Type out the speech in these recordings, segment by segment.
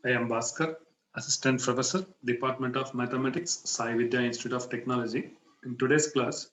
I am Bhaskar, Assistant Professor, Department of Mathematics, Sai Vidya Institute of Technology. In today's class,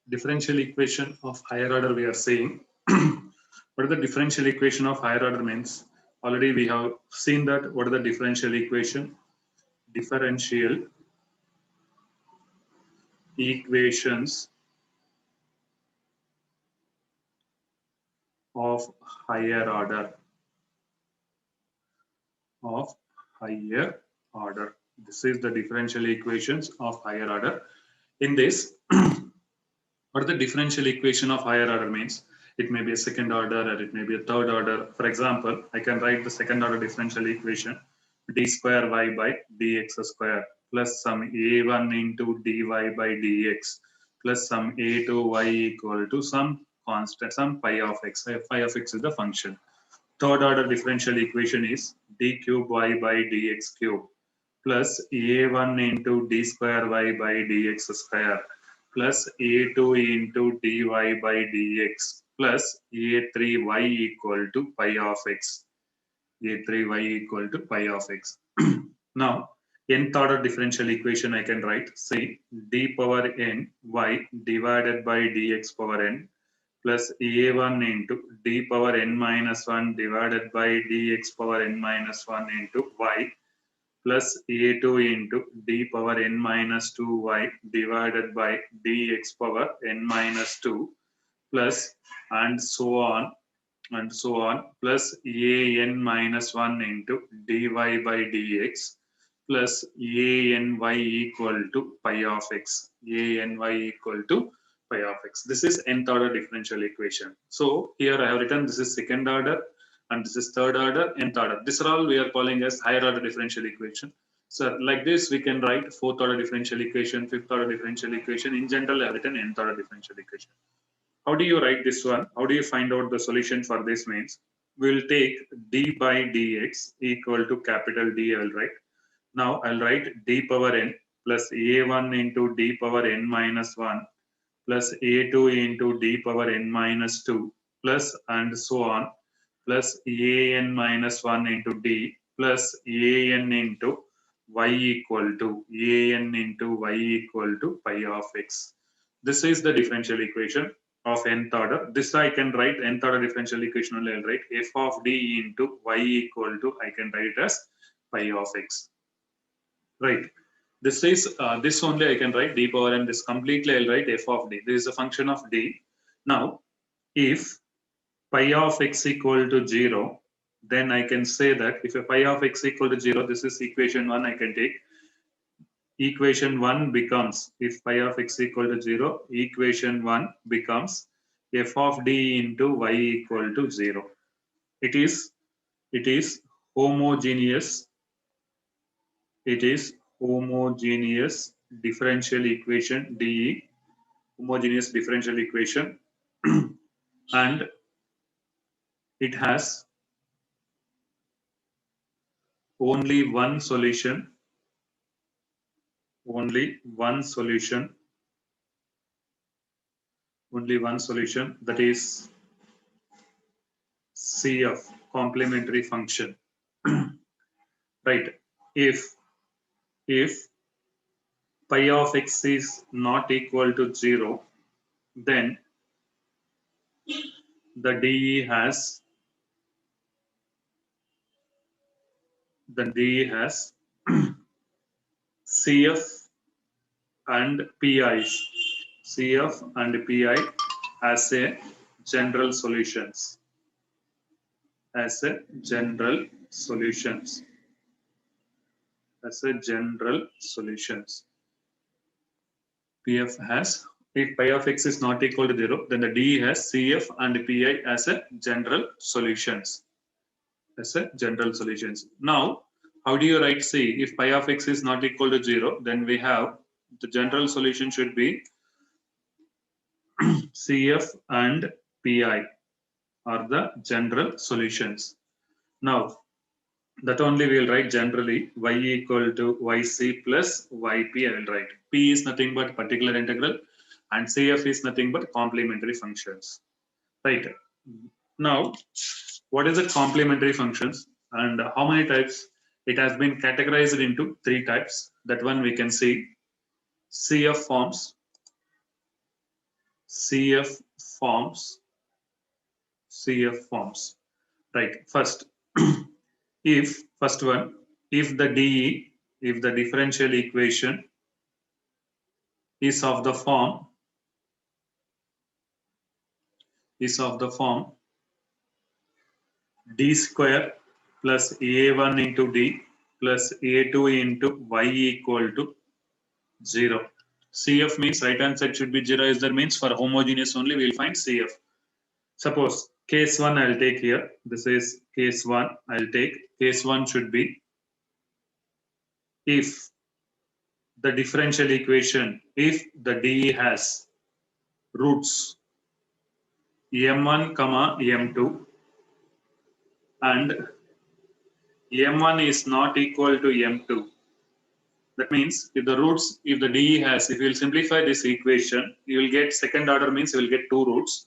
differential equation of higher order we are seeing. What is the differential equation of higher order means? Already we have seen that what is the differential equation? Differential equations of higher order of higher order. This is the differential equations of higher order. In this, what the differential equation of higher order means? It may be a second order or it may be a third order. For example, I can write the second order differential equation d square y by dx square plus some a1 into dy by dx plus some a2y equal to some constant, some pi of x. Pi of x is the function. Third order differential equation is d cube y by dx cube plus a1 into d square y by dx square plus a2 into dy by dx plus a3y equal to pi of x. a3y equal to pi of x. Now, nth order differential equation I can write, say d power n y divided by dx power n plus a1 into d power n minus 1 divided by dx power n minus 1 into y plus a2 into d power n minus 2y divided by dx power n minus 2 plus and so on plus an minus 1 into dy by dx plus any equal to pi of x. Any equal to pi of x. This is nth order differential equation. So here I have written this is second order and this is third order, nth order. This are all we are calling as higher order differential equation. So like this we can write fourth order differential equation, fifth order differential equation. In general I have written nth order differential equation. How do you write this one? How do you find out the solution for this means? We will take d by dx equal to capital D I will write. Now I'll write d power n plus a1 into d power n minus 1 plus a2 into d power n minus 2 plus and so on plus an minus 1 into d plus an into y equal to pi of x. This is the differential equation of nth order. This I can write nth order differential equation only. I'll write f of d into y equal to, I can write it as pi of x. Right. This is this only I can write d power n. This completely I'll write f of d. This is a function of d. Now, if pi of x equal to 0, then I can say that if a pi of x equal to 0, this is equation 1 I can take. Equation 1 becomes, if pi of x equal to 0, equation 1 becomes f of d into y equal to 0. It is homogeneous. It is homogeneous differential equation DE, homogeneous differential equation, and it has only one solution, that is CF, complementary function. Right. If pi of x is not equal to 0, then the DE has CF and PIs. CF and PI as a general solutions. PF has, if pi of x is not equal to 0, then the DE has CF and PI as a general solutions. Now, how do you write C? If pi of x is not equal to 0, then we have the general solution should be CF and PI are the general solutions. Now, that only we will write generally y equal to yc plus yp I will write. P is nothing but particular integral and CF is nothing but complementary functions. Right. Now, what is the complementary functions and how many types? It has been categorized into 3 types. That one we can see CF forms, CF forms, CF forms. Right. First, first one, if the DE, if the differential equation is of the form d square plus a1 into d plus a2 into y equal to 0. CF means right hand side should be 0, is that means for homogeneous only we will find CF. Suppose case 1 I will take here. This is case 1. I will take case 1 should be if the differential equation, if the DE has roots m1 comma m2 and m1 is not equal to m2. That means if the roots, if the DE has, if you will simplify this equation, you will get second order means you will get 2 roots.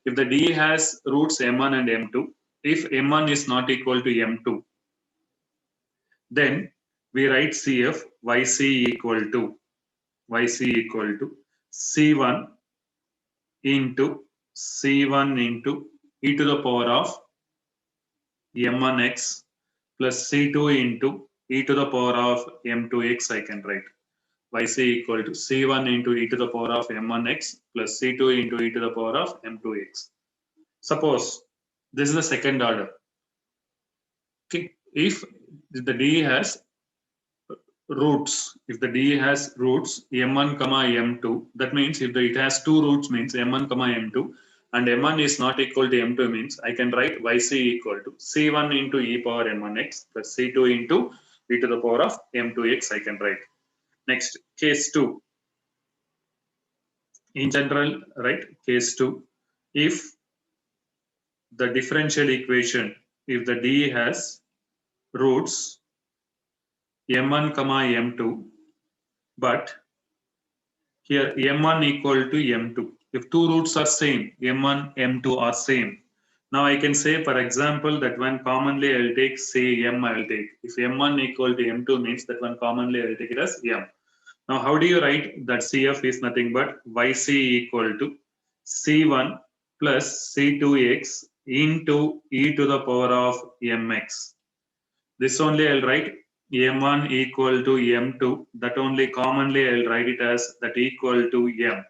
If the DE has roots m1 and m2, if m1 is not equal to m2, then we write CF yc equal to C1 into e to the power of m1x plus C2 into e to the power of m2x. I can write yc equal to C1 into e to the power of m1x plus C2 into e to the power of m2x. Suppose this is the second order. Okay, if the D has roots, if the D has roots m1 comma m2, that means if it has 2 roots means m1 comma m2 and m1 is not equal to m2 means I can write yc equal to C1 into e power m1x plus C2 into e to the power of m2x. I can write. Next, case 2. In general, right, case 2, if the differential equation, if the D has roots m1 comma m2, but here m1 equal to m2. If 2 roots are same, m1, m2 are same. Now I can say, for example, that one commonly I will take, say m I will take. If m1 equal to m2 means that one commonly I will take it as m. Now how do you write that CF is nothing but yc equal to C1 plus C2x into e to the power of mx. This only I will write m1 equal to m2. That only commonly I will write it as that equal to m.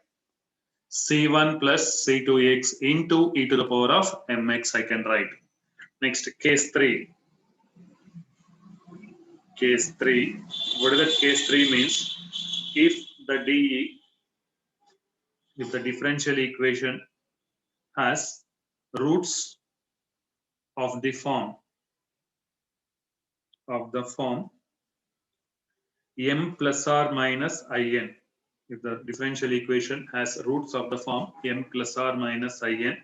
C1 plus C2x into e to the power of mx I can write. Next, case 3. Case 3. What does that case 3 means? If the DE, if the differential equation has roots of the form m plus or minus in. If the differential equation has roots of the form m plus or minus in,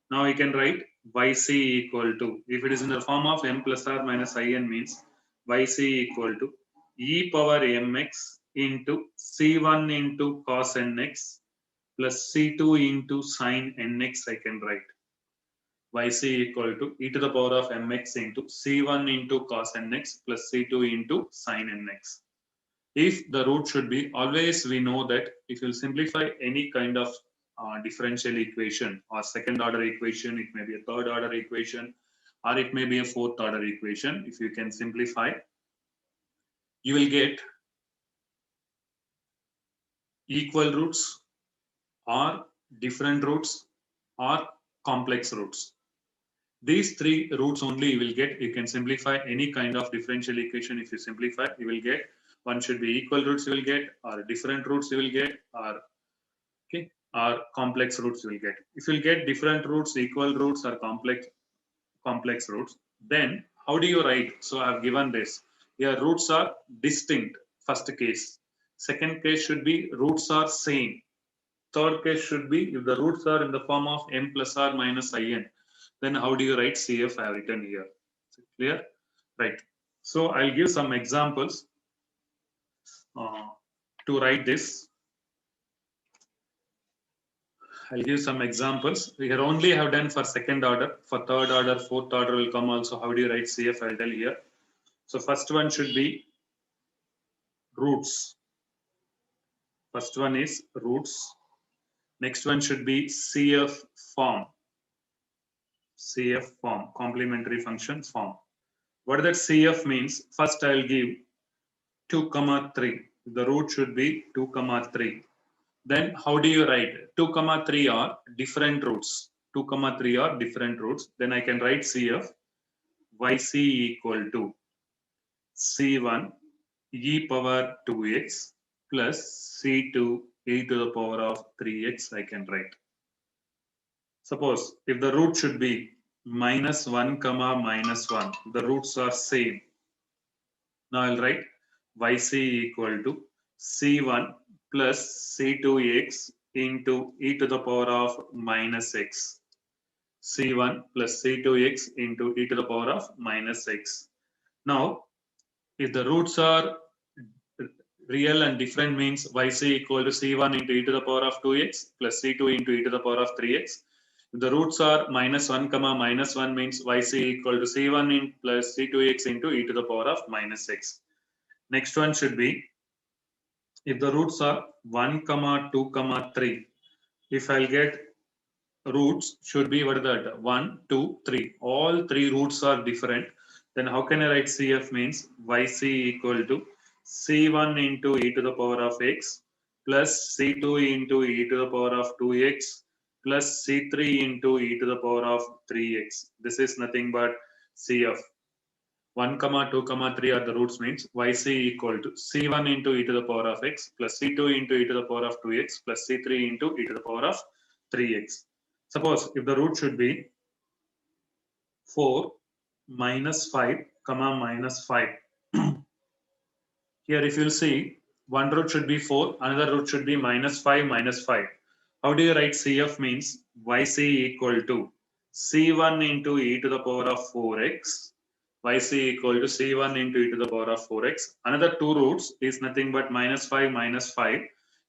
now we can write yc equal to, if it is in the form of m plus or minus in means yc equal to e power mx into c1 into cos nx plus c2 into sin nx. I can write yc equal to e to the power of mx into c1 into cos nx plus c2 into sin nx. If the root should be, always we know that if you simplify any kind of differential equation or second order equation, it may be a third order equation or it may be a fourth order equation. If you can simplify, you will get equal roots or different roots or complex roots. These 3 roots only you will get. You can simplify any kind of differential equation. If you simplify, you will get one should be equal roots you will get, or different roots you will get, or okay, or complex roots you will get. If you will get different roots, equal roots, or complex roots, then how do you write? So I have given this. Here roots are distinct. First case. Second case should be roots are same. Third case should be if the roots are in the form of m plus or minus in. Then how do you write CF? I have written here. Is it clear? Right. So I'll give some examples to write this. I'll give some examples. We here only have done for second order. For third order, fourth order will come also. How do you write CF? I'll tell here. So first one should be roots. First one is roots. Next one should be CF form. CF form, complementary function form. What that CF means? First I'll give 2, 3. The root should be 2, 3. Then how do you write? 2, 3 are different roots. 2, 3 are different roots. Then I can write CF YC equal to C1 e power 2x plus C2 e to the power of 3x I can write. Suppose if the root should be minus 1 comma minus 1, the roots are same. Now I'll write yc equal to c1 plus c2x into e to the power of minus x. C1 plus c2x into e to the power of minus x. Now, if the roots are real and different means yc equal to c1 into e to the power of 2x plus c2 into e to the power of 3x. If the roots are minus 1 comma minus 1 means yc equal to c1 in plus c2x into e to the power of minus x. Next one should be if the roots are 1 comma 2 comma 3. If I'll get roots should be what is that 1 2 3, all three roots are different, then how can I write CF means yc equal to c1 into e to the power of x plus c2 into e to the power of 2x plus c3 into e to the power of 3x. This is nothing but CF. 1 comma 2 comma 3 are the roots means yc equal to c1 into e to the power of x plus c2 into e to the power of 2x plus c3 into e to the power of 3x. Suppose if the root should be 4 minus 5 comma minus 5. Here if you'll see, one root should be 4, another root should be minus 5 minus 5. How do you write CF means yc equal to c1 into e to the power of 4x, yc equal to c1 into e to the power of 4x. Another two roots is nothing but minus 5 minus 5.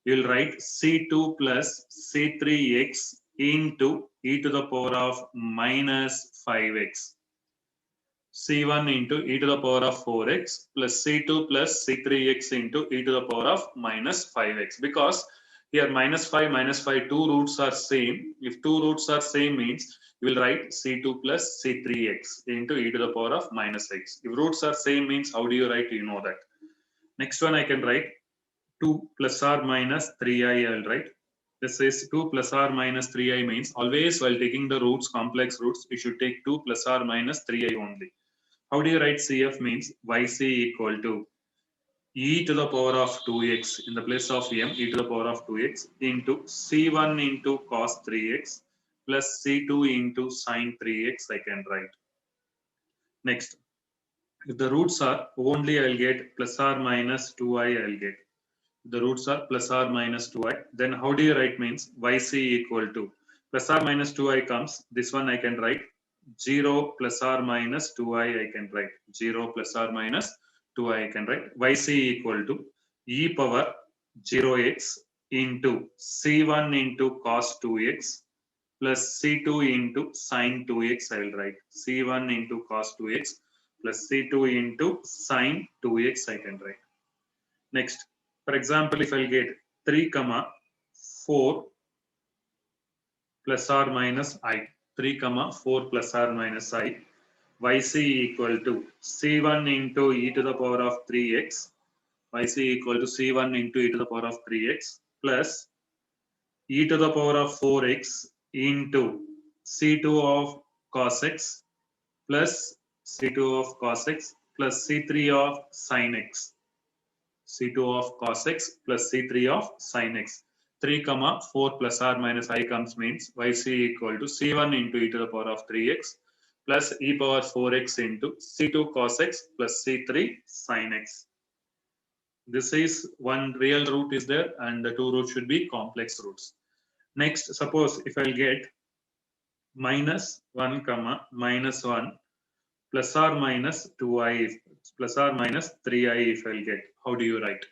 You will write c2 plus c3x into e to the power of minus 5x. C1 into e to the power of 4x plus C2 plus C3x into e to the power of minus 5x. Because here minus 5, two roots are same. If two roots are same means you will write C2 plus C3x into e to the power of minus x. If roots are same means how do you write? You know that. Next one I can write 2 plus or minus 3i I will write. This is 2 plus or minus 3i means always while taking the roots, complex roots, you should take 2 plus or minus 3i only. How do you write CF means yc equal to e to the power of 2x in the place of m, e to the power of 2x into c1 into cos 3x plus c2 into sin 3x I can write. Next, if the roots are only I'll get plus or minus 2i I'll get. If the roots are plus or minus 2i, then how do you write means yc equal to plus or minus 2i comes, this one I can write 0 plus or minus 2i I can write 0 plus or minus 2i I can write yc equal to e power 0x into c1 into cos 2x plus c2 into sin 2x I will write c1 into cos 2x plus c2 into sin 2x I can write. Next, for example, if I'll get 3 comma 4 plus or minus I, 3 comma 4 plus or minus I, yc equal to c1 into e to the power of 3x, yc equal to c1 into e to the power of 3x plus e to the power of 4x into c2 of cos x plus c2 of cos x plus c3 of sin x. C2 of cos x plus C3 of sin x. 3 comma 4 plus or minus I comes means yc equal to C1 into e to the power of 3x plus e power 4x into C2 cos x plus C3 sin x. This is one real root is there and the two roots should be complex roots. Next, suppose if I'll get minus 1 comma minus 1 plus or minus 2i plus or minus 3i if I'll get, how do you write?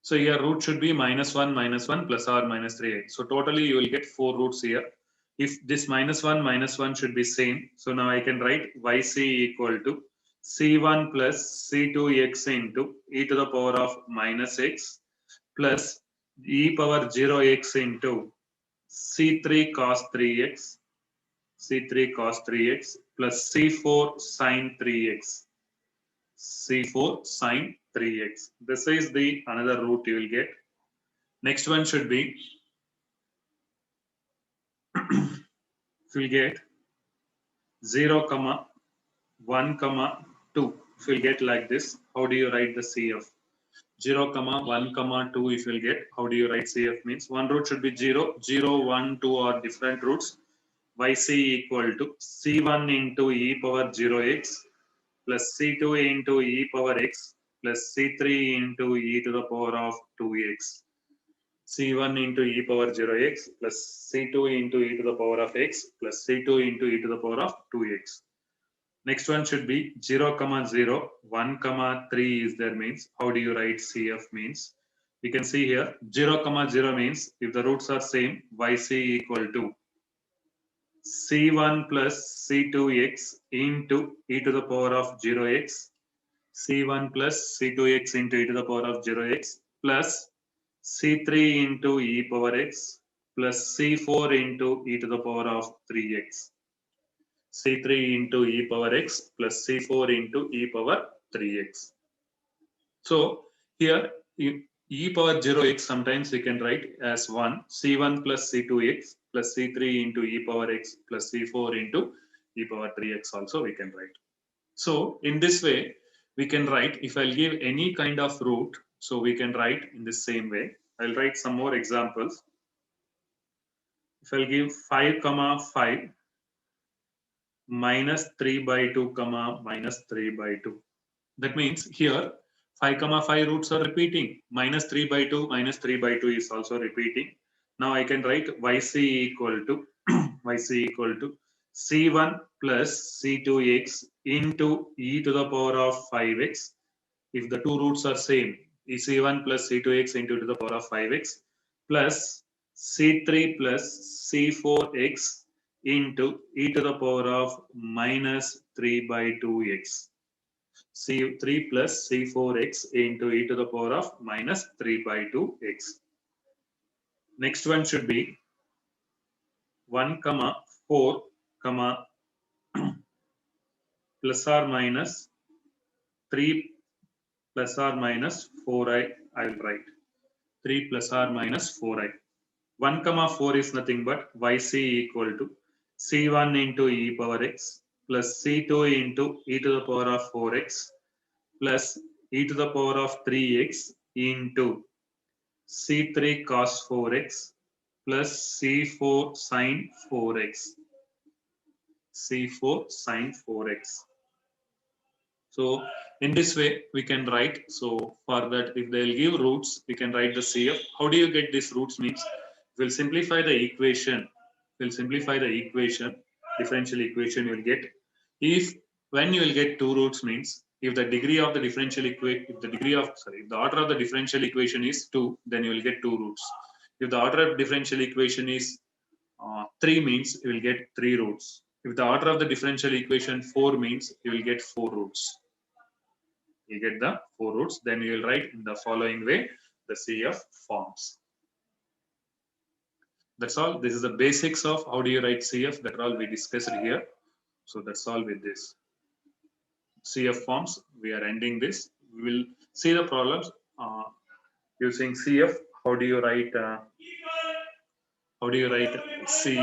So here root should be minus 1 plus or minus 3i. So totally you will get 4 roots here. If this minus 1 should be same, so now I can write yc equal to C1 plus C2x into e to the power of minus x plus e power 0x into C3 cos 3x, C3 cos 3x plus C4 sin 3x, C4 sin 3x. This is the another root you will get. Next one should be if you get 0 comma 1 comma 2, if you get like this, how do you write the CF? 0 comma 1 comma 2, if you get, how do you write CF? Means one root should be 0, 0, 1, 2 are different roots. Yc equal to C1 into e power 0x plus C2 into e power x plus C3 into e to the power of 2x. C1 into e power 0x plus C2 into e to the power of x plus C2 into e to the power of 2x. Next one should be 0 comma 0, 1 comma 3 is there means how do you write CF means? You can see here 0 comma 0 means if the roots are same, Yc equal to C1 plus C2x into e to the power of 0x, C1 plus C2x into e to the power of 0x plus C3 into e power x plus C4 into e to the power of 3x. C3 into e power x plus C4 into e power 3x. So here e power 0x sometimes we can write as 1 C1 plus C2x plus C3 into e power x plus C4 into e power 3x also we can write. So in this way we can write if I'll give any kind of root, so we can write in the same way. I'll write some more examples. If I'll give 5 comma 5 minus 3 by 2 comma minus 3 by 2. That means here 5 comma 5 roots are repeating. Minus 3 by 2 minus 3 by 2 is also repeating. Now I can write Yc equal to Yc equal to C1 plus C2x into e to the power of 5x. If the two roots are same, C1 plus C2x into e to the power of 5x plus C3 plus C4x into e to the power of minus 3 by 2x. C3 plus C4x into e to the power of minus 3 by 2x. Next one should be 1 comma 4 comma plus or minus 3 plus or minus 4i. I will write 3 plus or minus 4i. 1 comma 4 is nothing but Yc equal to C1 into e power x plus C2 into e to the power of 4x plus e to the power of 3x into C3 cos 4x plus C4 sin 4x. C4 sin 4x. So in this way we can write. So for that, if they'll give roots, we can write the CF. How do you get these roots means? We'll simplify the equation. We'll simplify the equation, differential equation you'll get. If when you will get two roots means if the degree of the differential equation, if the order of the differential equation is 2, then you will get two roots. If the order of differential equation is 3 means you will get 3 roots. If the order of the differential equation 4 means you will get 4 roots. You get the 4 roots, then you will write in the following way the CF forms. That's all. This is the basics of how do you write CF. That all we discussed here. So that's all with this. CF forms. We are ending this. We will see the problems using CF. How do you write? How do you write C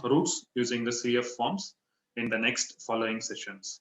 roots using the CF forms in the next following sessions?